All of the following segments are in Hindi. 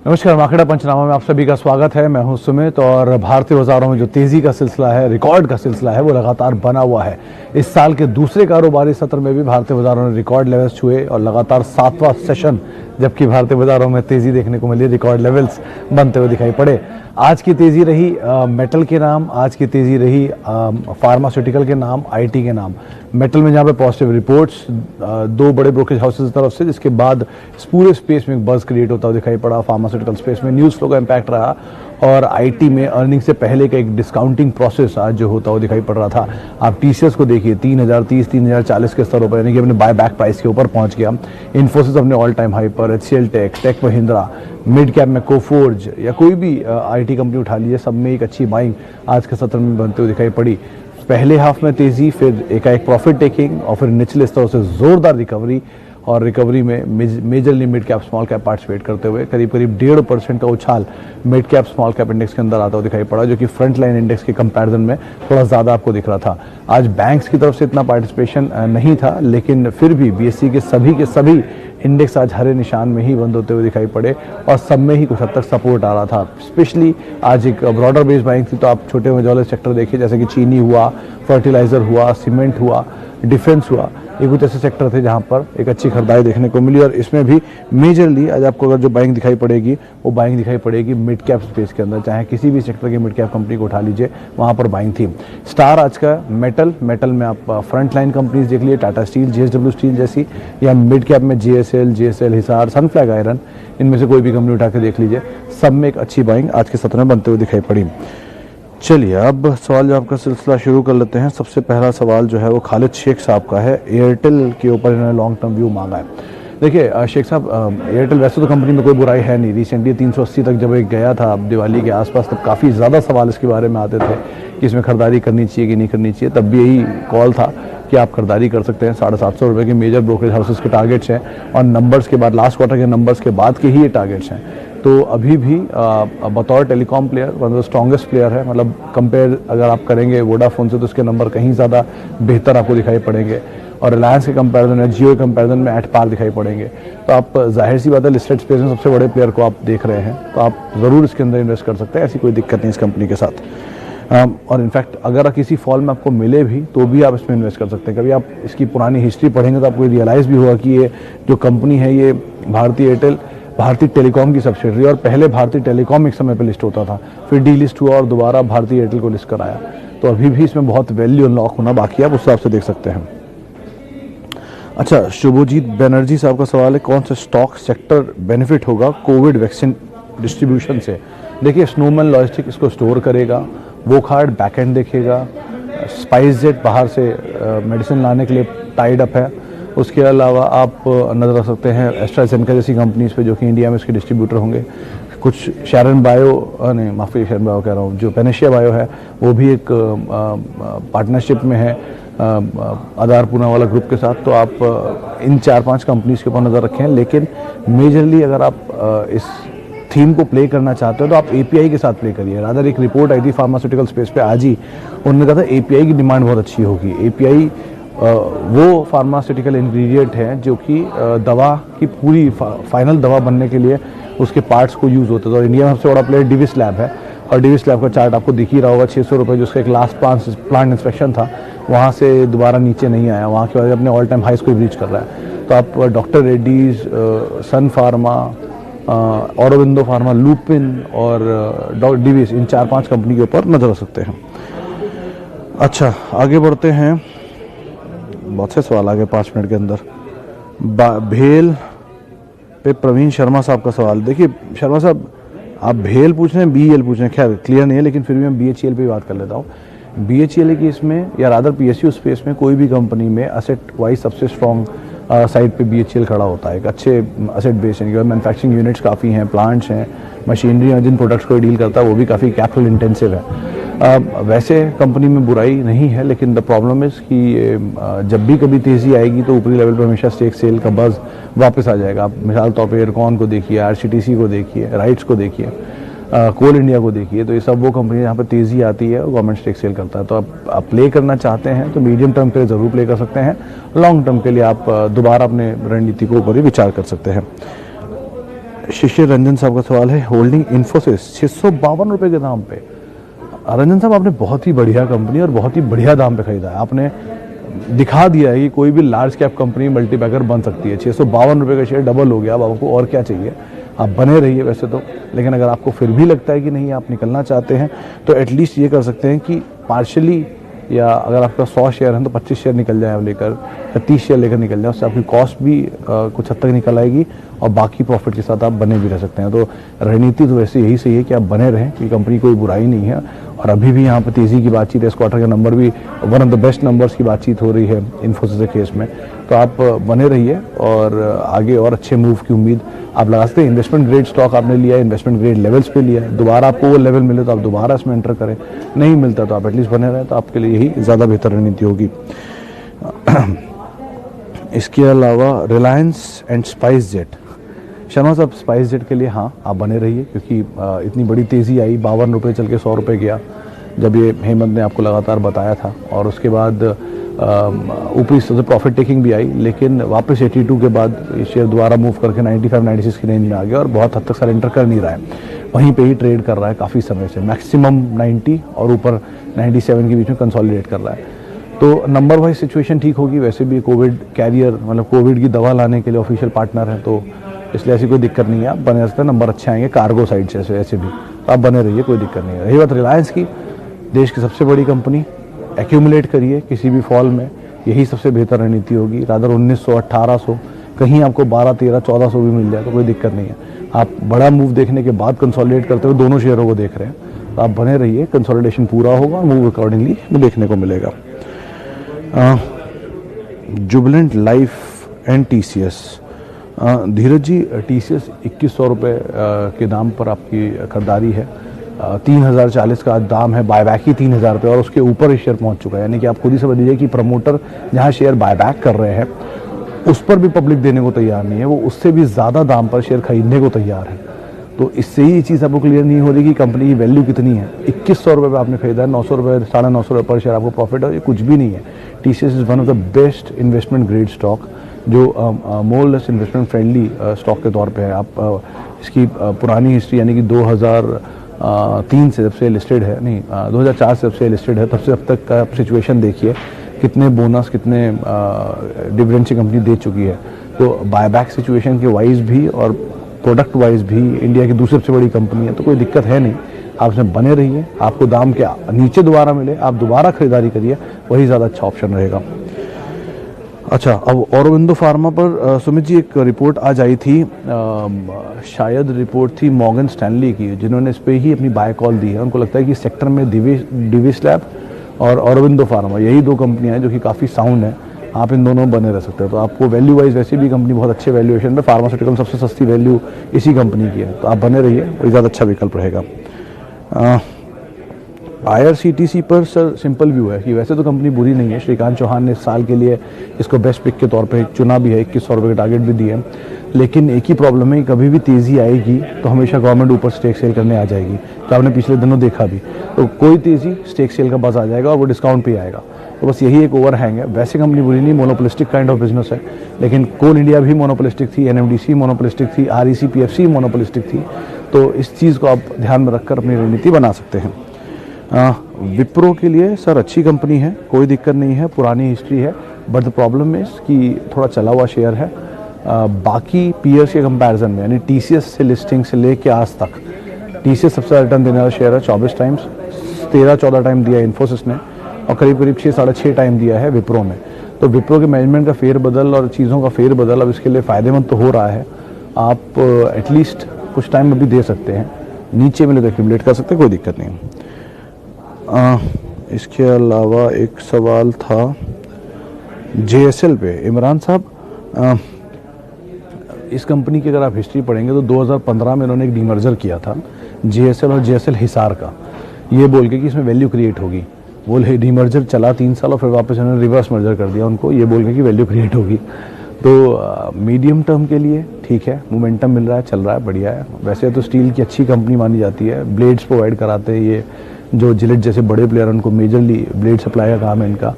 नमस्कार, मार्केट पंचनामा में आप सभी का स्वागत है। मैं हूं सुमित और भारतीय बाजारों में जो तेजी का सिलसिला है, रिकॉर्ड का सिलसिला है, वो लगातार बना हुआ है। इस साल के दूसरे कारोबारी सत्र में भी भारतीय बाजारों ने रिकॉर्ड लेवल्स छुए और लगातार 7वां सेशन जबकि भारतीय बाजारों में तेजी देखने को मिली, रिकॉर्ड लेवल्स बनते हुए दिखाई पड़े। आज की तेजी रही मेटल के नाम, आज की तेजी रही फार्मास्यूटिकल के नाम, आईटी के नाम। मेटल में जहाँ पे पॉजिटिव रिपोर्ट्स दो बड़े ब्रोकरेज हाउसेज की तरफ से, जिसके बाद इस पूरे स्पेस में एक बज़ क्रिएट होता हुआ दिखाई पड़ा। फार्मास्यूटिकल स्पेस में न्यूज़ फ्लो का इम्पैक्ट रहा और आईटी में अर्निंग से पहले का एक डिस्काउंटिंग प्रोसेस आज जो होता हुआ दिखाई पड़ रहा था। आप टीसीएस को देखिए, 3030 3040 के स्तरों पर, यानी कि अपने बाय बैक प्राइस के ऊपर पहुंच गया। इन्फोसिस अपने ऑल टाइम हाई पर, HCL tech Mahindra, mid cap में कोफोर्ज या कोई भी आईटी कंपनी उठा लीजिए, सब में एक अच्छी बाइंग आज के सत्र में बनते हुए दिखाई पड़ी। पहले हाफ में तेजी, फिर एकाएक प्रॉफिट टेकिंग और फिर निचले स्तरों से जोरदार रिकवरी। और रिकवरी में majorly mid cap small cap participate करते हुए करीब 1.5% का उछाल mid cap small cap index के अंदर आता हुआ दिखाई पड़ा, जो कि फ्रंट लाइन इंडेक्स के कंपैरिजन में थोड़ा ज़्यादा आपको दिख रहा था। आज बैंक्स की तरफ से इतना पार्टिसिपेशन नहीं था, लेकिन फिर भी बीएसई के सभी इंडेक्स आज हरे निशान में ही बंद होते हुए दिखाई पड़े और सब में ही कुछ हद तक सपोर्ट आ रहा था। स्पेशली आज एक ब्रॉडर बेस्ड बाइंग थी, तो आप छोटे मझौले सेक्टर देखिए, जैसे कि चीनी हुआ, फर्टिलाइजर हुआ, सीमेंट हुआ, डिफेंस हुआ, ये कुछ ऐसे सेक्टर थे जहां पर एक अच्छी खरीदारी देखने को मिली। और इसमें भी मेजरली आज आपको अगर जो बाइंग दिखाई पड़ेगी, वो बाइंग दिखाई पड़ेगी मिड कैप स्पेस के अंदर। चाहे किसी भी सेक्टर की मिड कैप कंपनी को उठा लीजिए, वहां पर बाइंग थी। स्टार आज का मेटल में आप फ्रंट लाइन कंपनीज देख लीजिए, टाटा स्टील, जेएसडब्ल्यू स्टील जैसी, या मिड कैप में जेएसएल, हिसार, सनफ्लैग आयरन, इनमें से कोई भी कंपनी उठा के देख लीजिए, सब में एक अच्छी बाइंग आज के सत्र में बनते हुए दिखाई पड़ी। चलिए अब सवाल जवाब का सिलसिला शुरू कर लेते हैं। सबसे पहला सवाल जो है वो खालिद शेख साहब का है। एयरटेल के ऊपर इन्होंने लॉन्ग टर्म व्यू मांगा है। देखिए शेख साहब, एयरटेल वैसे तो कंपनी में कोई बुराई है नहीं। रिसेंटली 380 तक जब एक गया था दिवाली के आसपास, तब काफ़ी ज़्यादा सवाल इसके बारे में आते थे कि इसमें खरीदारी करनी चाहिए कि नहीं करनी चाहिए। तब भी यही कॉल था कि आप खरीदारी कर सकते हैं। 750 रुपये के मेजर ब्रोकरेज हाउसेस के टारगेट्स हैं और नंबर्स के बाद, लास्ट क्वार्टर के नंबर्स के बाद के ही ये टारगेट्स हैं। तो अभी भी बतौर telecom player one of the strongest player है। मतलब कंपेयर अगर आप करेंगे वोडाफोन से, तो उसके नंबर कहीं ज़्यादा बेहतर आपको दिखाई पड़ेंगे और रिलायंस के कंपैरिजन में, जियो के कंपैरिजन में एट पार दिखाई पड़ेंगे। तो आप जाहिर सी बात है, लिस्टेड स्पेस में सबसे बड़े प्लेयर को आप देख रहे हैं, तो आप ज़रूर इसके अंदर इन्वेस्ट कर सकते हैं। ऐसी कोई दिक्कत नहीं इस कंपनी के साथ। और इनफैक्ट अगर किसी फॉल में आपको मिले भी तो भी आप इसमें इन्वेस्ट कर सकते हैं। कभी आप इसकी पुरानी हिस्ट्री पढ़ेंगे तो आपको रियलाइज़ भी होगा कि ये जो कंपनी है, ये भारतीय टेलीकॉम की सब्सिडरी, और पहले भारतीय टेलीकॉम एक समय पर लिस्ट होता था, फिर डी लिस्ट हुआ और दोबारा भारतीय एयरटेल को लिस्ट कराया। तो अभी भी इसमें बहुत वैल्यू अनलॉक होना बाकी है, आप उस हिसाब से देख सकते हैं। अच्छा, शुभजीत बनर्जी साहब का सवाल है, कौन सा स्टॉक सेक्टर बेनिफिट होगा कोविड वैक्सीन डिस्ट्रीब्यूशन से? देखिए, स्नोमैन लॉजिस्टिक इसको स्टोर करेगा, वोकहार्ड बैकएंड देखेगा, स्पाइसजेट बाहर से मेडिसिन लाने के लिए टाइड अप है। उसके अलावा आप नज़र रख सकते हैं एस्ट्राजेनेका जैसी कंपनीज पे, जो कि इंडिया में इसके डिस्ट्रीब्यूटर होंगे। कुछ शैरन बायो, नहीं माफ़ी, शैरन बायो कह रहा हूँ, जो पेनेशिया बायो है वो भी एक पार्टनरशिप में है आधार पूनावाला ग्रुप के साथ। तो आप इन 4-5 कंपनीज के ऊपर नज़र रखें। लेकिन मेजरली अगर आप इस थीम को प्ले करना चाहते हो तो आप एपीआई के साथ प्ले करिए। रादर एक रिपोर्ट आई थी फार्मास्यूटिकल स्पेस पे आज ही, उन्होंने कहा था एपीआई की डिमांड बहुत अच्छी होगी। एपीआई वो फार्मास्यूटिकल इंग्रेडिएंट है जो कि दवा की पूरी फाइनल दवा बनने के लिए उसके पार्ट्स को यूज़ होते थे। और इंडिया में सबसे बड़ा प्लेयर डिविस लैब है, और डिविस लैब का चार्ट आपको दिख ही रहा होगा, 600 रुपये जो उसका एक लास्ट प्लांट इंस्पेक्शन था, वहाँ से दोबारा नीचे नहीं आया, वहाँ के बाद अपने ऑल टाइम हाइस को रीच कर रहा है। तो आप डॉक्टर रेड्डीज, सन फार्मा, ऑरोबिंदो फार्मा, लुपिन और डिविस, इन 4-5 कंपनी के ऊपर नजर रख सकते हैं। अच्छा, आगे बढ़ते हैं। बहुत से सवाल आ गए 5 मिनट के अंदर। भेल पे प्रवीण शर्मा साहब का सवाल। देखिए शर्मा साहब, आप भेल पूछ रहे हैं, बीएल पूछ रहे हैं, खैर क्लियर नहीं है, लेकिन फिर भी मैं बीएचईएल पे बात कर लेता हूँ। बीएचईएल की इसमें, या रादर पीएसयू स्पेस में, कोई भी कंपनी में असेट वाइज सबसे स्ट्रॉन्ग साइड पे बीएचईएल खड़ा होता है। एक अच्छे असेट बेस है, मैन्युफैक्चरिंग यूनिट्स काफ़ी हैं, प्लांट्स हैं, मशीनरी हैं, जिन प्रोडक्ट्स को डील करता है वो भी काफ़ी कैपिटल इंटेंसिव है। वैसे कंपनी में बुराई नहीं है, लेकिन द प्रॉब्लम इज़ कि जब भी कभी तेज़ी आएगी तो ऊपरी लेवल पर हमेशा स्टेक सेल का बज़ वापस आ जाएगा। आप मिसाल तौर पे एयरकॉन को देखिए, आरसीटीसी को देखिए, राइट्स को देखिए, कोल इंडिया को देखिए। तो ये सब वो कंपनी जहाँ पर तेज़ी आती है, गवर्नमेंट स्टेक सेल करता है। तो आप प्ले करना चाहते हैं तो मीडियम टर्म के लिए ज़रूर प्ले कर सकते हैं, लॉन्ग टर्म के लिए आप दोबारा अपने रणनीति को ऊपर ही विचार कर सकते हैं। शिशिर रंजन साहब का सवाल है, होल्डिंग इन्फोसिस 652 रुपये के दाम पे। रंजन साहब, आपने बहुत ही बढ़िया कंपनी और बहुत ही बढ़िया दाम पे खरीदा है। आपने दिखा दिया है कि कोई भी लार्ज कैप कंपनी मल्टीबैगर बन सकती है। 652 रुपये का शेयर डबल हो गया, अब आपको और क्या चाहिए। आप बने रहिए वैसे तो, लेकिन अगर आपको फिर भी लगता है कि नहीं आप निकलना चाहते हैं तो एटलीस्ट ये कर सकते हैं कि पार्शली, या अगर आपका 100 शेयर है तो 25 शेयर निकल जाए लेकर, या 30 शेयर लेकर निकल जाए। उससे आपकी कॉस्ट भी कुछ हद तक निकल आएगी और बाकी प्रॉफिट के साथ आप बने भी रह सकते हैं। तो रणनीति तो वैसे यही सही है कि आप बने रहें, क्योंकि कंपनी कोई बुराई नहीं है। और अभी भी यहाँ पर तेज़ी की बातचीत है, इस क्वार्टर का नंबर भी one of the best numbers की बातचीत हो रही है इन्फोसिस के केस में। तो आप बने रहिए और आगे और अच्छे मूव की उम्मीद आप लगा सकते हैं। इन्वेस्टमेंट ग्रेड स्टॉक आपने लिया है, इन्वेस्टमेंट ग्रेड लेवल्स पे लिया है, दोबारा आपको वो लेवल मिले तो आप दोबारा इसमें एंटर करें, नहीं मिलता तो आप एटलीस्ट बने रहें, तो आपके लिए यही ज़्यादा बेहतर रणनीति होगी। इसके अलावा Reliance and spice jet, Sharma साहब स्पाइस जेट के लिए हाँ आप बने रहिए, क्योंकि इतनी बड़ी तेज़ी आई, 52 रुपये चल के 100 रुपये गया, जब ये हेमंत ने आपको लगातार बताया था। और उसके बाद ऊपरी से प्रॉफिट टेकिंग भी आई, लेकिन वापस 82 के बाद ये शेयर दोबारा मूव करके 95-96 की रेंज में आ गया और बहुत हद तक सरेंडर कर नहीं रहा है, वहीं पे ही ट्रेड कर रहा है काफ़ी समय से। मैक्सिमम 90 और ऊपर 97 के बीच में कंसोलिडेट कर रहा है। तो नंबर वाइज सिचुएशन ठीक होगी, वैसे भी कोविड कैरियर, मतलब कोविड की दवा लाने के लिए ऑफिशियल पार्टनर है, तो इसलिए ऐसी कोई दिक्कत नहीं है, आप बने सकते हैं। नंबर अच्छे आएंगे कार्गो साइड से ऐसे भी, तो आप बने रहिए, कोई दिक्कत नहीं है। रही बात रिलायंस की, देश की सबसे बड़ी कंपनी, एक्यूमुलेट करिए किसी भी फॉल में, यही सबसे बेहतर रणनीति होगी। रादर 1900, 1800, कहीं आपको 12, 13, 1400 भी मिल जाए तो कोई दिक्कत नहीं है। आप बड़ा मूव देखने के बाद कंसोलिडेट करते हुए दोनों शेयरों को देख रहे हैं, तो आप बने रहिए, कंसोलिडेशन पूरा होगा, मूव अकॉर्डिंगली देखने को मिलेगा। Jubilant life and TCS, Dheeraj ji, TCS 2100 रुपये के दाम पर आपकी खरीदारी है। 3040 का दाम है, बायबैक ही 3000 रुपये और उसके ऊपर ही शेयर पहुंच चुका है। यानी कि आप खुद ही समझ लीजिए कि प्रमोटर जहां शेयर बायबैक कर रहे हैं उस पर भी पब्लिक देने को तैयार नहीं है, वो उससे भी ज़्यादा दाम पर शेयर खरीदने को तैयार है। तो इससे ही ये चीज़ आपको क्लियर नहीं हो रही कि कंपनी की वैल्यू कितनी है। 2100 रुपये पर आपने खरीदा है, 900 रुपये, 950 रुपये पर शेयर आपको प्रॉफिट है, ये कुछ भी नहीं है। TCS is one of the best investment grade stock, जो more less investment friendly stock के तौर पे है। आप इसकी पुरानी हिस्ट्री, यानी कि 2003 से जब से लिस्टेड है, नहीं 2004 से जब से लिस्टेड है, तब से अब तक का सिचुएशन देखिए, कितने बोनस, कितने डिविडेंड की कंपनी दे चुकी है। तो बायबैक सिचुएशन के वाइज भी और प्रोडक्ट वाइज भी इंडिया की दूसरी सबसे बड़ी कंपनी है, तो कोई दिक्कत है नहीं। आप इसमें बने रहिए, आपको दाम के नीचे दोबारा मिले आप दोबारा खरीदारी करिए, वही ज़्यादा अच्छा ऑप्शन रहेगा। अच्छा, अब औरोबिंदो फार्मा पर सुमित जी एक रिपोर्ट आज आई थी, शायद रिपोर्ट थी मॉर्गन स्टैनली की, जिन्होंने इस पर ही अपनी बाय कॉल दी है। उनको लगता है कि सेक्टर में डिविस लैब और औरोबिंदो फार्मा, यही दो कंपनियां हैं जो कि काफ़ी साउंड हैं, आप इन दोनों बने रह सकते हो। तो आपको वैल्यू वाइज वैसे भी कंपनी बहुत अच्छे वैल्यूएशन में, फार्मास्यूटिकल सबसे सस्ती वैल्यू इसी कंपनी की है, तो आप बने रहिए, वही ज़्यादा अच्छा विकल्प रहेगा। IRCTC पर सर सिंपल व्यू है कि वैसे तो कंपनी बुरी नहीं है। श्रीकांत चौहान ने इस साल के लिए इसको बेस्ट पिक के तौर पे चुना भी है, 2100 रुपये का टारगेट भी दिया है। लेकिन एक ही प्रॉब्लम है कि कभी भी तेज़ी आएगी तो हमेशा गवर्नमेंट ऊपर स्टेक सेल करने आ जाएगी, तो आपने पिछले दिनों देखा भी। तो कोई तेज़ी स्टेक सेल का बस आ जाएगा और वो डिस्काउंट पे आएगा, तो बस यही एक ओवरहैंग है। वैसे कंपनी बुरी नहीं, मोनोपोलिस्टिक काइंड ऑफ बिजनेस है, लेकिन कोल इंडिया भी मोनोपोलिस्टिक थी, NMDC मोनोपोलिस्टिक थी, REC PFC मोनोपोलिस्टिक थी। तो इस चीज़ को आप ध्यान में रखकर अपनी रणनीति बना सकते हैं। विप्रो के लिए सर अच्छी कंपनी है, कोई दिक्कत नहीं है, पुरानी हिस्ट्री है, बट द प्रॉब्लम इज कि थोड़ा चला हुआ शेयर है। बाकी पीयर्स के कंपैरिजन में, यानी TCS से लिस्टिंग से लेके आज तक TCS सबसे ज़्यादा रिटर्न देने वाला शेयर है, 24 टाइम्स, 13-14 टाइम दिया इन्फोसिस ने और करीब करीब 6-6.5 टाइम दिया है विप्रो ने। तो विप्रो के मैनेजमेंट का फेरबदल और चीज़ों का फेरबदल अब इसके लिए फ़ायदेमंद तो हो रहा है। आप एटलीस्ट कुछ टाइम अभी दे सकते हैं, नीचे मिले तो एक्यूमुलेट कर सकते हैं, कोई दिक्कत नहीं। इसके अलावा एक सवाल था JSL पे, इमरान साहब, इस कंपनी की अगर आप हिस्ट्री पढ़ेंगे तो 2015 में इन्होंने एक डीमर्जर किया था JSL और JSL हिसार का, ये बोल के कि इसमें वैल्यू क्रिएट होगी। वो डीमर्जर चला 3 साल और फिर वापस इन्होंने रिवर्स मर्जर कर दिया उनको, ये बोल के कि वैल्यू क्रिएट होगी। तो मीडियम टर्म के लिए ठीक है, मोमेंटम मिल रहा है, चल रहा है, बढ़िया है। वैसे तो स्टील की अच्छी कंपनी मानी जाती है, ब्लेड्स प्रोवाइड कराते हैं ये, जो जिलेट जैसे बड़े प्लेयर उनको मेजरली ब्लेड सप्लाई का काम है इनका।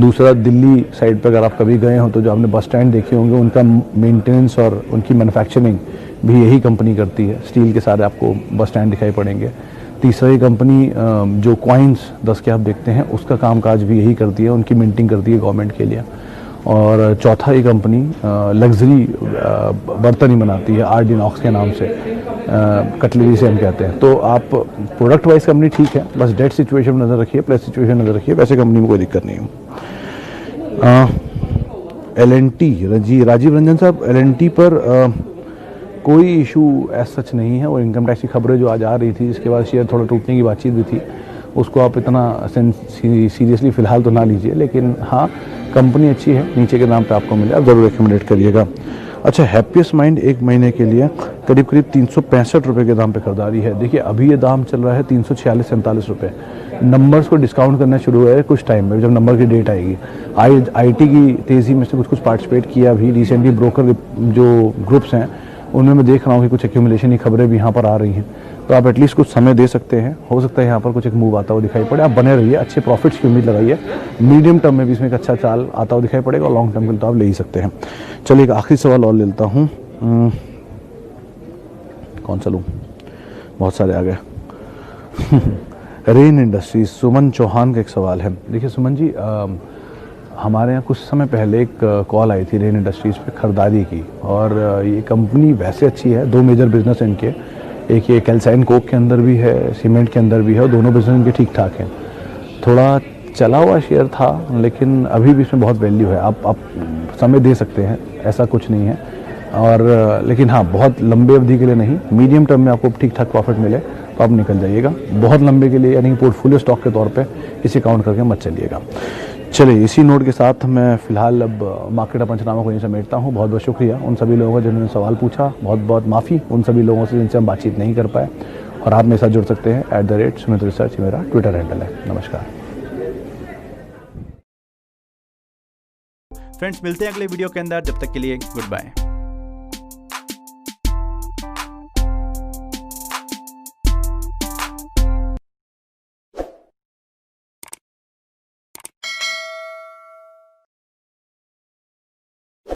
दूसरा, दिल्ली साइड पर अगर आप कभी गए हो तो जो आपने बस स्टैंड देखे होंगे, उनका मेंटेनेंस और उनकी मैन्युफैक्चरिंग भी यही कंपनी करती है। स्टील के सारे आपको बस स्टैंड दिखाई पड़ेंगे। तीसरी कंपनी जो कॉइन्स 10 के आप देखते हैं उसका कामकाज भी यही करती है, उनकी मिंटिंग करती है गवर्नमेंट के लिए। और चौथा ये कंपनी लग्जरी बर्तन ही बनाती है, आर डी नॉक्स के नाम से, कटलरी से हम कहते हैं। तो आप प्रोडक्ट वाइज कंपनी ठीक है, बस डेट सिचुएशन में नज़र रखिए, प्लस सिचुएशन नज़र रखिए, वैसे कंपनी में कोई दिक्कत नहीं है। L&T, राजीव रंजन साहब, L&T पर कोई इशू ऐसा सच नहीं है। वो इनकम टैक्स की खबरें जो आज आ रही थी, इसके बाद शेयर थोड़ा टूटने की बातचीत भी थी, उसको आप इतना सीरियसली फ़िलहाल तो ना लीजिए। लेकिन हाँ, कंपनी अच्छी है, नीचे के दाम पे आपको मिले, आप ज़रूर रिकमेंडेड करिएगा। अच्छा, हैप्पीएस्ट माइंड एक महीने के लिए करीब 365 रुपये के दाम पे खरीदारी है। देखिए अभी ये दाम चल रहा है 346-47 रुपये। नंबर्स को डिस्काउंट करना शुरू हुआ है कुछ टाइम में, जब नंबर की डेट आएगी। आईटी की तेज़ी में से कुछ पार्टिसिपेट किया भी रिसेंटली। ब्रोकर जो ग्रुप्स हैं उनमें मैं देख रहा हूँ कि कुछ एक्यूमुलेशन की खबरें भी यहाँ पर आ रही हैं, तो आप एटलीस्ट कुछ समय दे सकते हैं। हो सकता है यहाँ पर कुछ एक मूव आता हुआ दिखाई पड़े, आप बने रहिए, अच्छे प्रॉफिट्स की उम्मीद लगाइए। मीडियम टर्म में भी इसमें एक अच्छा चाल आता हुआ दिखाई पड़ेगा, और लॉन्ग टर्म के लिए तो आप ले ही सकते हैं। चलिए एक आखिरी सवाल और लेता हूँ। कौन सा लूँ, बहुत सारे आ गए। रेन इंडस्ट्रीज, सुमन चौहान का एक सवाल है। देखिए सुमन जी, हमारे यहाँ कुछ समय पहले एक कॉल आई थी रेन इंडस्ट्रीज़ पे खरीदारी की, और ये कंपनी वैसे अच्छी है। दो मेजर बिजनेस हैं इनके, एक ये कैल्साइन कोक के अंदर भी है, सीमेंट के अंदर भी है, और दोनों बिजनेस इनके ठीक ठाक हैं। थोड़ा चला हुआ शेयर था, लेकिन अभी भी इसमें बहुत वैल्यू है। आप समय दे सकते हैं, ऐसा कुछ नहीं है। और लेकिन हाँ, बहुत लंबे अवधि के लिए नहीं, मीडियम टर्म में आपको ठीक ठाक प्रॉफिट मिले तो आप निकल जाइएगा। बहुत लंबे के लिए यानी पोर्टफोलियो स्टॉक के तौर पे इसे काउंट करके मत चलिएगा। चलिए इसी नोट के साथ मैं फ़िलहाल अब मार्केट पंचनामा को यहीं समेटता हूँ। बहुत बहुत शुक्रिया उन सभी लोगों का जिन्होंने सवाल पूछा, बहुत बहुत माफ़ी उन सभी लोगों से जिनसे हम बातचीत नहीं कर पाए। और आप मेरे साथ जुड़ सकते हैं @सुमित रिसर्च, मेरा ट्विटर हैंडल है। नमस्कार फ्रेंड्स, मिलते हैं अगले वीडियो के अंदर, जब तक के लिए गुड बाय।